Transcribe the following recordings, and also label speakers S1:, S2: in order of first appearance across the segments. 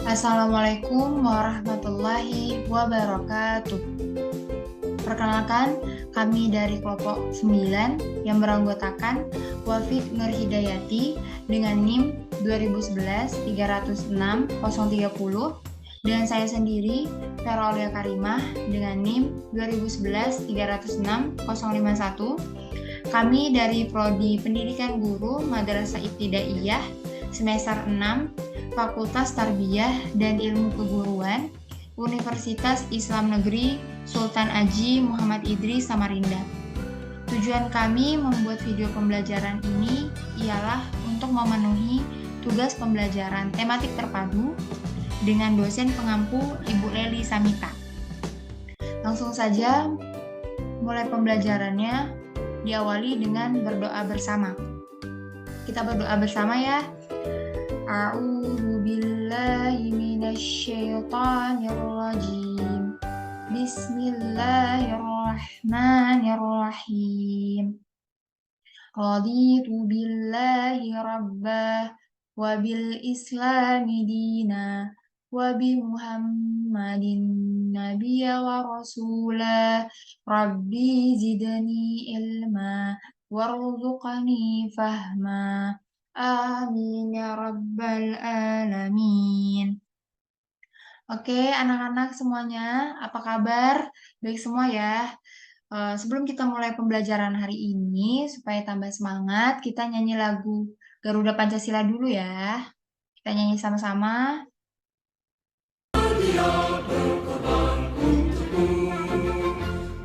S1: Assalamualaikum warahmatullahi wabarakatuh. Perkenalkan, kami dari kelompok 9 yang beranggotakan Wafid Nur Hidayati dengan NIM 2011-306-030 dan saya sendiri Vera Aulia Karimah dengan NIM 2011-306-051. Kami dari Prodi Pendidikan Guru Madrasah Ibtidaiyah semester 6 Fakultas Tarbiyah dan Ilmu Keguruan, Universitas Islam Negeri Sultan Aji Muhammad Idris Samarinda. Tujuan kami membuat video pembelajaran ini ialah untuk memenuhi tugas pembelajaran tematik terpadu dengan dosen pengampu Ibu Leli Samita. Langsung saja mulai pembelajarannya diawali dengan berdoa bersama. Kita berdoa bersama ya. A'udzu billahi minasyaitonir rajim. Bismillahirrahmanirrahim. Raditu billahi rabbah wa bil islami dina wa bi Muhammadin nabiyya wa rasulah. Rabbi zidni ilma warzuqni fahma. Amin ya rabbal alamin. Oke, anak-anak semuanya, apa kabar? Baik semua ya. Sebelum kita mulai pembelajaran hari ini, supaya tambah semangat, kita nyanyi lagu Garuda Pancasila dulu ya. Kita nyanyi sama-sama.
S2: Dia berkorban untukmu,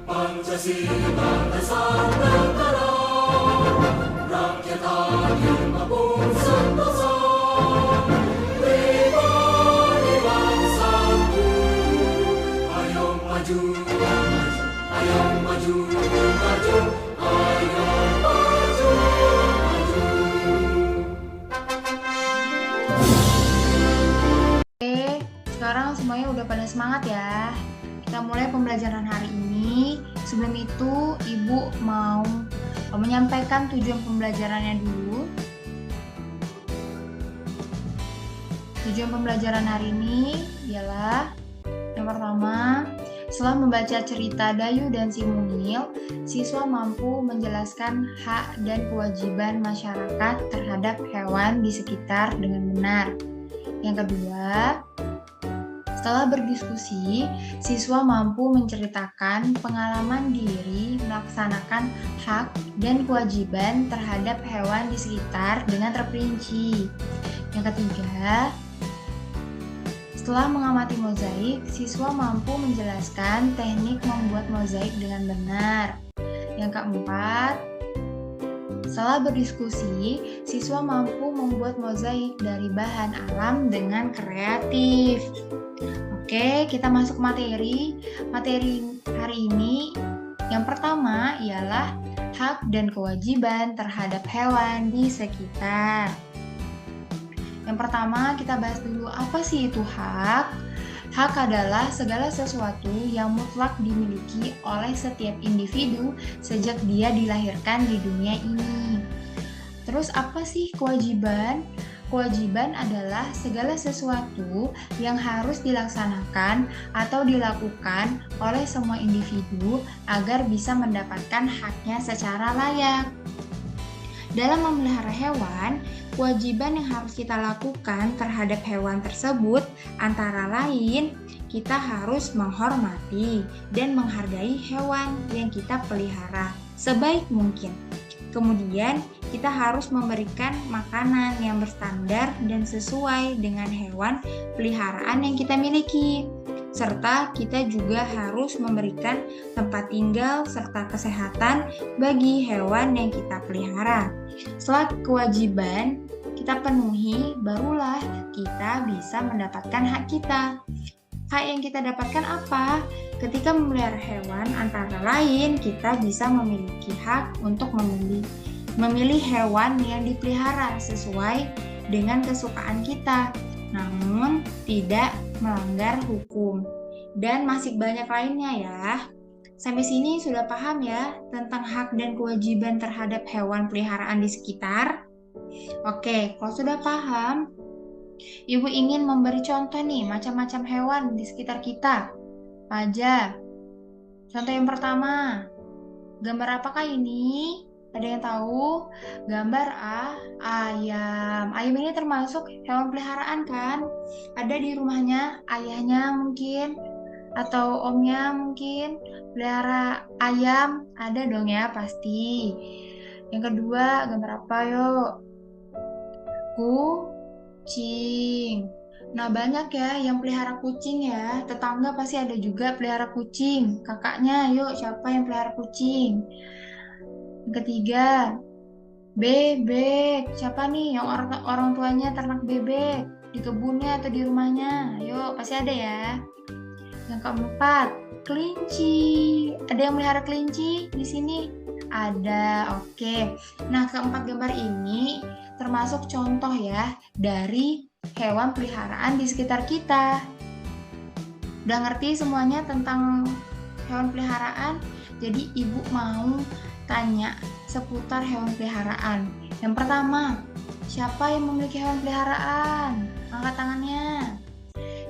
S2: Pancasila dasar negara, rakyat adil maupun sentosa, pribadi bangsaku. Ayo maju, ayo maju, maju, ayo maju, maju.
S1: Oke, sekarang semuanya udah pada semangat ya. Kita mulai pembelajaran hari ini. Sebelum itu, Ibu mau menyampaikan tujuan pembelajarannya dulu. Tujuan pembelajaran hari ini ialah yang pertama, setelah membaca cerita Dayu dan si Mungil, siswa mampu menjelaskan hak dan kewajiban masyarakat terhadap hewan di sekitar dengan benar. Yang kedua, setelah berdiskusi, siswa mampu menceritakan pengalaman diri melaksanakan hak dan kewajiban terhadap hewan di sekitar dengan terperinci. Yang ketiga, setelah mengamati mozaik, siswa mampu menjelaskan teknik membuat mozaik dengan benar. Yang keempat, setelah berdiskusi, siswa mampu membuat mozaik dari bahan alam dengan kreatif. Oke, kita masuk materi. Materi hari ini yang pertama ialah hak dan kewajiban terhadap hewan di sekitar. Yang pertama kita bahas dulu apa sih itu hak. Hak adalah segala sesuatu yang mutlak dimiliki oleh setiap individu sejak dia dilahirkan di dunia ini. Terus apa sih kewajiban? Kewajiban adalah segala sesuatu yang harus dilaksanakan atau dilakukan oleh semua individu agar bisa mendapatkan haknya secara layak. Dalam memelihara hewan, kewajiban yang harus kita lakukan terhadap hewan tersebut antara lain, kita harus menghormati dan menghargai hewan yang kita pelihara sebaik mungkin. Kemudian, kita harus memberikan makanan yang berstandar dan sesuai dengan hewan peliharaan yang kita miliki. Serta kita juga harus memberikan tempat tinggal serta kesehatan bagi hewan yang kita pelihara. Setelah kewajiban kita penuhi, barulah kita bisa mendapatkan hak kita. Hak yang kita dapatkan apa? Ketika memelihara hewan, antara lain kita bisa memiliki hak untuk memilih hewan yang dipelihara sesuai dengan kesukaan kita, namun tidak melanggar hukum. Dan masih banyak lainnya ya. Sampai sini sudah paham ya tentang hak dan kewajiban terhadap hewan peliharaan di sekitar? Oke, kalau sudah paham, Ibu ingin memberi contoh nih, macam-macam hewan di sekitar kita. Apa aja? Contoh yang pertama, gambar apakah ini? Ada yang tahu? Gambar ayam. Ayam ini termasuk hewan peliharaan kan? Ada di rumahnya, ayahnya mungkin, atau omnya mungkin pelihara ayam. Ada dong ya pasti. Yang kedua, gambar apa yuk? Kucing. Nah, banyak ya yang pelihara kucing ya. Tetangga pasti ada juga pelihara kucing. Kakaknya, yuk siapa yang pelihara kucing? Yang ketiga, bebek. Siapa nih yang orang tuanya ternak bebek di kebunnya atau di rumahnya? Yuk, pasti ada ya. Yang keempat, kelinci. Ada yang melihara kelinci di sini? Ada, oke. Nah, keempat gambar ini termasuk contoh ya dari hewan peliharaan di sekitar kita. Udah ngerti semuanya tentang hewan peliharaan? Jadi ibu mau tanya seputar hewan peliharaan. Yang pertama, siapa yang memiliki hewan peliharaan? Angkat tangannya.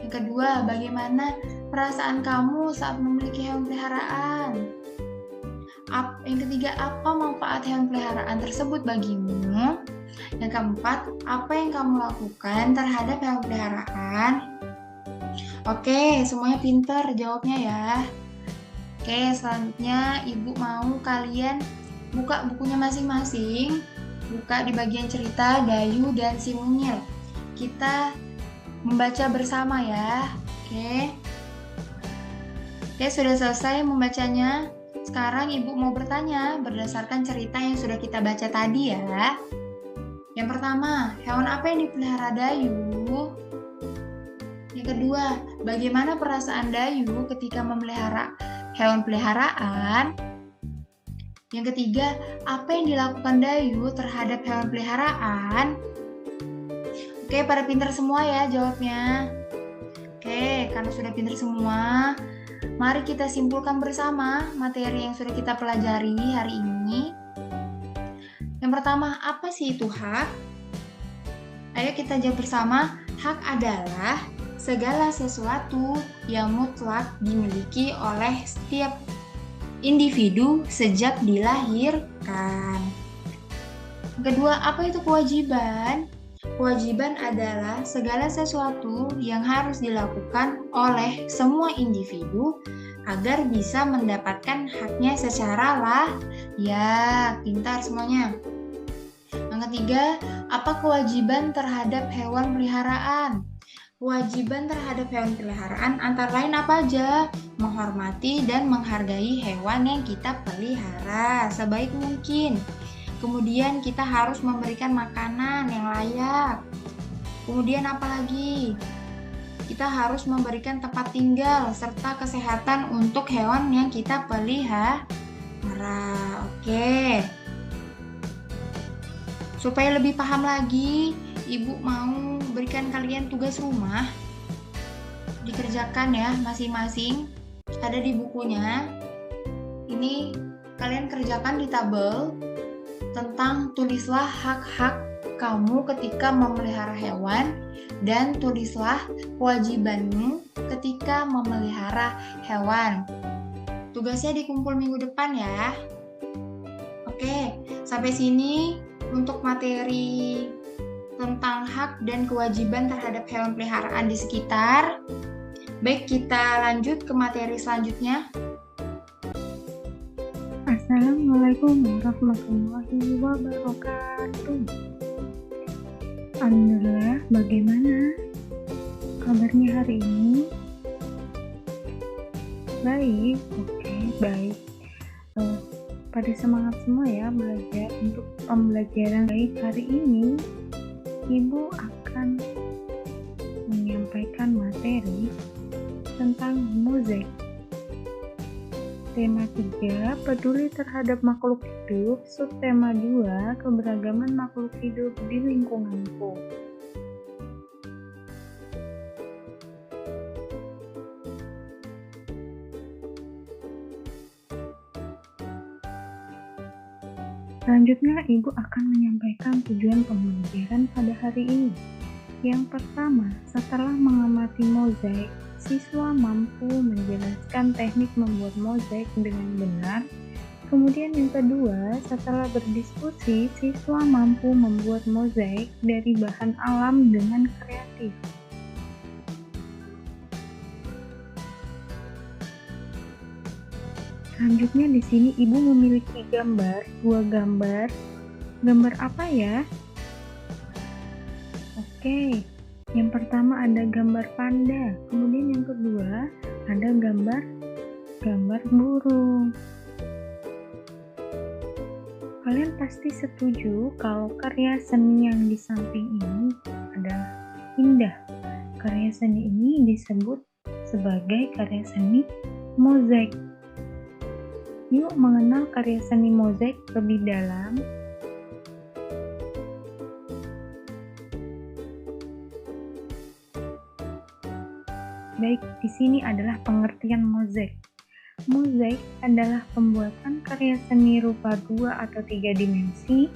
S1: Yang kedua, bagaimana perasaan kamu saat memiliki hewan peliharaan? Yang ketiga, apa manfaat hewan peliharaan tersebut bagimu? Yang keempat, apa yang kamu lakukan terhadap hewan peliharaan? Oke, semuanya pinter jawabnya ya. Oke, selanjutnya ibu mau kalian buka bukunya masing-masing. Buka di bagian cerita Dayu dan si Mungil. Kita membaca bersama ya. Oke. Oke, sudah selesai membacanya. Sekarang ibu mau bertanya berdasarkan cerita yang sudah kita baca tadi ya. Yang pertama, hewan apa yang dipelihara Dayu? Yang kedua, bagaimana perasaan Dayu ketika memelihara hewan peliharaan? Yang ketiga, apa yang dilakukan Dayu terhadap hewan peliharaan? Oke, pada pintar semua ya jawabnya. Oke, karena sudah pintar semua, mari kita simpulkan bersama materi yang sudah kita pelajari hari ini. Yang pertama, apa sih itu hak? Ayo kita jawab bersama. Hak adalah segala sesuatu yang mutlak dimiliki oleh setiap individu sejak dilahirkan. Kedua, apa itu kewajiban? Kewajiban adalah segala sesuatu yang harus dilakukan oleh semua individu agar bisa mendapatkan haknya secara pintar semuanya. Yang ketiga, apa kewajiban terhadap hewan peliharaan? Kewajiban terhadap hewan peliharaan antara lain apa aja? Menghormati dan menghargai hewan yang kita pelihara sebaik mungkin. Kemudian kita harus memberikan makanan yang layak. Kemudian apa lagi? Kita harus memberikan tempat tinggal serta kesehatan untuk hewan yang kita pelihara. Oke. Supaya lebih paham lagi, ibu mau berikan kalian tugas rumah. Dikerjakan ya masing-masing. Ada di bukunya. Ini kalian kerjakan di tabel tentang tulislah hak-hak kamu ketika memelihara hewan dan tulislah kewajibanmu ketika memelihara hewan. Tugasnya dikumpul minggu depan ya. Oke, sampai sini untuk materi tentang hak dan kewajiban terhadap hewan peliharaan di sekitar. Baik, kita lanjut ke materi selanjutnya.
S3: Assalamualaikum warahmatullahi wabarakatuh. Alhamdulillah, bagaimana kabarnya hari ini? Baik, oke, baik. Pada semangat semua ya belajar. Untuk pembelajaran baik hari ini, Ibu akan menyampaikan materi tentang mozaik. Tema 3, peduli terhadap makhluk hidup. Subtema 2, keberagaman makhluk hidup di lingkunganku. Selanjutnya, Ibu akan menyampaikan tujuan pembelajaran pada hari ini. Yang pertama, setelah mengamati mozaik, siswa mampu menjelaskan teknik membuat mozaik dengan benar. Kemudian yang kedua, setelah berdiskusi, siswa mampu membuat mozaik dari bahan alam dengan kreatif. Selanjutnya di sini Ibu memiliki dua gambar. Gambar apa ya? Oke, yang pertama ada gambar panda, kemudian yang kedua ada gambar burung. Kalian pasti setuju kalau karya seni yang di samping ini adalah indah. Karya seni ini disebut sebagai karya seni mozaik. Yuk mengenal karya seni mozaik lebih dalam. Baik, di sini adalah pengertian mozaik. Mozaik adalah pembuatan karya seni rupa 2 atau 3 dimensi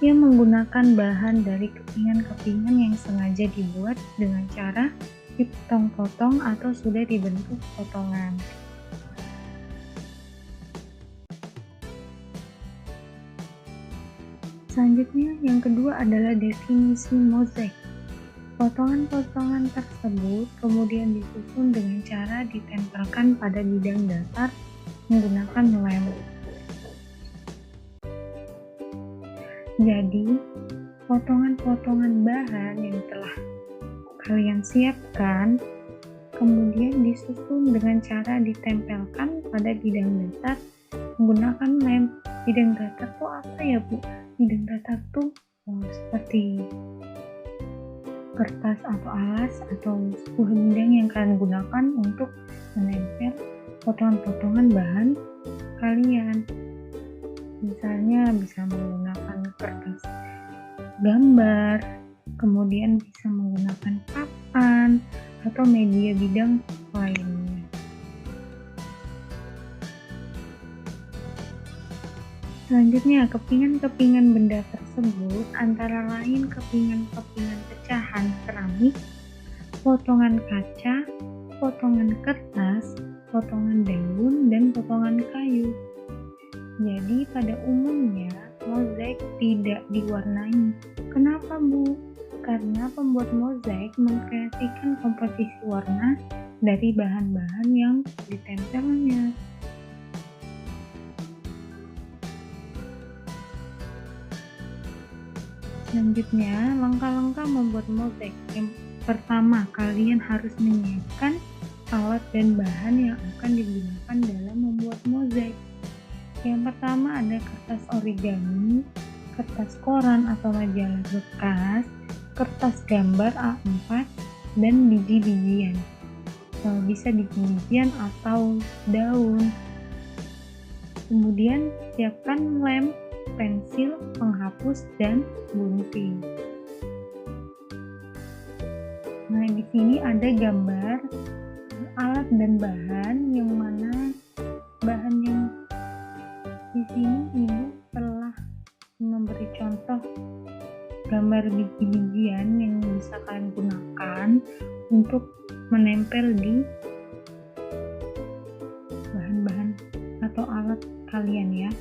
S3: yang menggunakan bahan dari kepingan-kepingan yang sengaja dibuat dengan cara dipotong-potong atau sudah dibentuk potongan. Selanjutnya, yang kedua adalah definisi mozaik. Potongan-potongan tersebut kemudian disusun dengan cara ditempelkan pada bidang datar menggunakan lem. Jadi, potongan-potongan bahan yang telah kalian siapkan kemudian disusun dengan cara ditempelkan pada bidang datar menggunakan lem. Bidang datar itu apa ya, Bu? Bidang datar itu seperti kertas atau alas atau sebuah bidang yang kalian gunakan untuk menempel potongan-potongan bahan kalian. Misalnya bisa menggunakan kertas gambar, kemudian bisa menggunakan papan atau media bidang lainnya. Selanjutnya, kepingan-kepingan benda tersebut antara lain kepingan-kepingan pecahan keramik, potongan kaca, potongan kertas, potongan daun, dan potongan kayu. Jadi pada umumnya mozaik tidak diwarnai. Kenapa, Bu? Karena pembuat mozaik mengkreasikan komposisi warna dari bahan-bahan yang ditempelnya. Selanjutnya, langkah-langkah membuat mozaik. Yang pertama, kalian harus menyiapkan alat dan bahan yang akan digunakan dalam membuat mozaik. Yang pertama ada kertas origami, kertas koran atau majalah bekas, kertas gambar A4, dan biji-bijian. Bisa biji-bijian atau daun. Kemudian siapkan lem, pensil, penghapus, dan gunting. Nah, di sini ada gambar alat dan bahan, yang mana bahan yang di sini Ibu telah memberi contoh gambar biji-bijian yang bisa kalian gunakan untuk menempel di bahan-bahan atau alat kalian ya.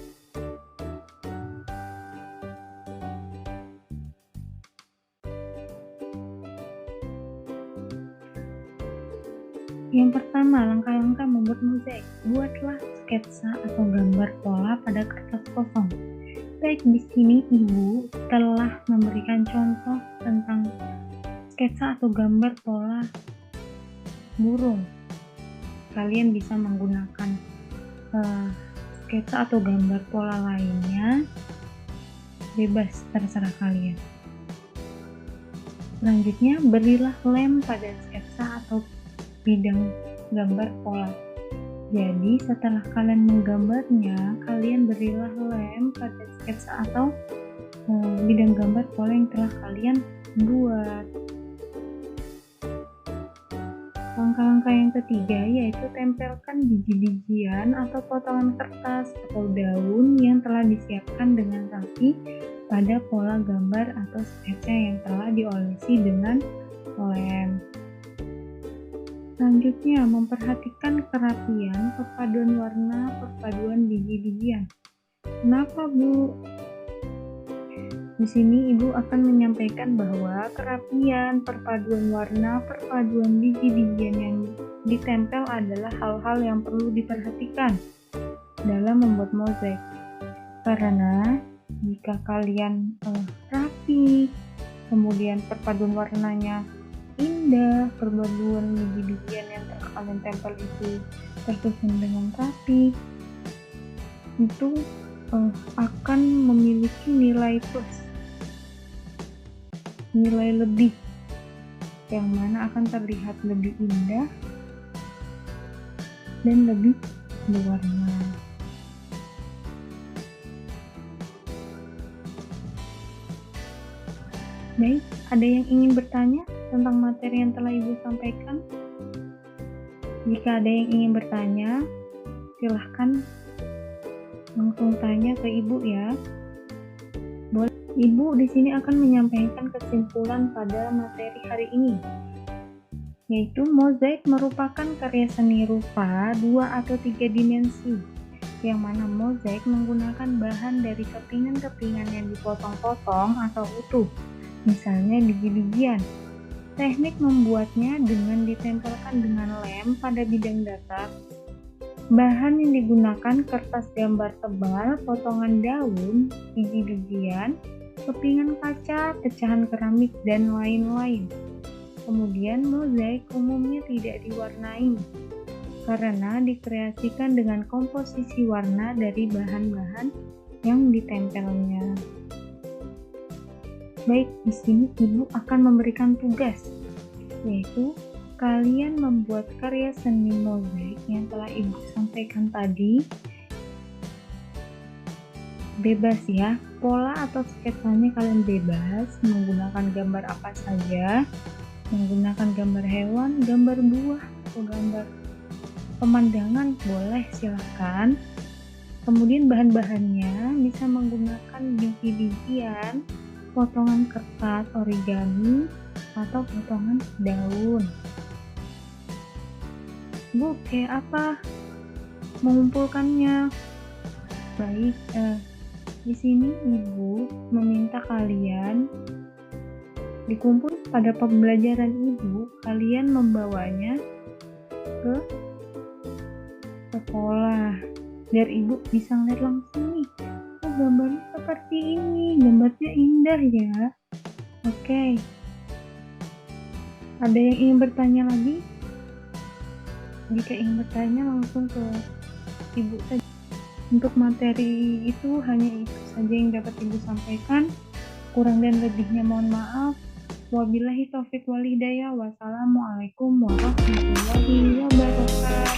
S3: Yang pertama, langkah-langkah membuat mozaik. Buatlah sketsa atau gambar pola pada kertas kosong. Baik, di sini Ibu telah memberikan contoh tentang sketsa atau gambar pola burung. Kalian bisa menggunakan sketsa atau gambar pola lainnya, bebas, terserah kalian. Selanjutnya, berilah lem pada sketsa atau bidang gambar pola. Jadi setelah kalian menggambarnya, kalian berilah lem pada sketsa atau bidang gambar pola yang telah kalian buat. Langkah-langkah yang ketiga yaitu tempelkan biji-bijian atau potongan kertas atau daun yang telah disiapkan dengan rapi pada pola gambar atau sketsa yang telah diolesi dengan lem. Selanjutnya, memperhatikan kerapian, perpaduan warna, perpaduan biji-bijian. Kenapa, Bu? Di sini Ibu akan menyampaikan bahwa kerapian, perpaduan warna, perpaduan biji-bijian yang ditempel adalah hal-hal yang perlu diperhatikan dalam membuat mozaik. Karena jika kalian rapi, kemudian perpaduan warnanya indah, perpaduan biji-bijian yang kalian tempel itu tersusun dengan rapi, itu akan memiliki nilai plus, nilai lebih, yang mana akan terlihat lebih indah dan lebih berwarna. Baik, ada yang ingin bertanya tentang materi yang telah Ibu sampaikan? Jika ada yang ingin bertanya, silahkan langsung tanya ke Ibu ya. Boleh. Ibu di sini akan menyampaikan kesimpulan pada materi hari ini, yaitu mozaik merupakan karya seni rupa 2 atau 3 dimensi, yang mana mozaik menggunakan bahan dari kepingan-kepingan yang dipotong-potong atau utuh, misalnya biji-bijian. Teknik membuatnya dengan ditempelkan dengan lem pada bidang datar. Bahan yang digunakan kertas gambar tebal, potongan daun, biji-bijian, kepingan kaca, pecahan keramik, dan lain-lain. Kemudian mozaik umumnya tidak diwarnai karena dikreasikan dengan komposisi warna dari bahan-bahan yang ditempelnya. Baik, di sini Ibu akan memberikan tugas, yaitu kalian membuat karya seni mozaik yang telah Ibu sampaikan tadi. Bebas ya, pola atau sketsanya kalian bebas, menggunakan gambar apa saja, menggunakan gambar hewan, gambar buah, atau gambar pemandangan boleh, silahkan. Kemudian bahan-bahannya bisa menggunakan biji-bijian, potongan kertas origami, atau potongan daun. Bu, kayak apa mengumpulkannya? Baik, di sini Ibu meminta kalian dikumpul pada pembelajaran Ibu, kalian membawanya ke sekolah biar Ibu bisa ngeliat langsung nih, oh gambarnya seperti ini, gambarnya indah ya. Oke. Ada yang ingin bertanya lagi? Jika ingin bertanya langsung ke Ibu saja. Untuk materi itu hanya itu saja yang dapat Ibu sampaikan. Kurang dan lebihnya mohon maaf. Wabillahi taufiq wal hidayah. Wassalamualaikum warahmatullahi wabarakatuh.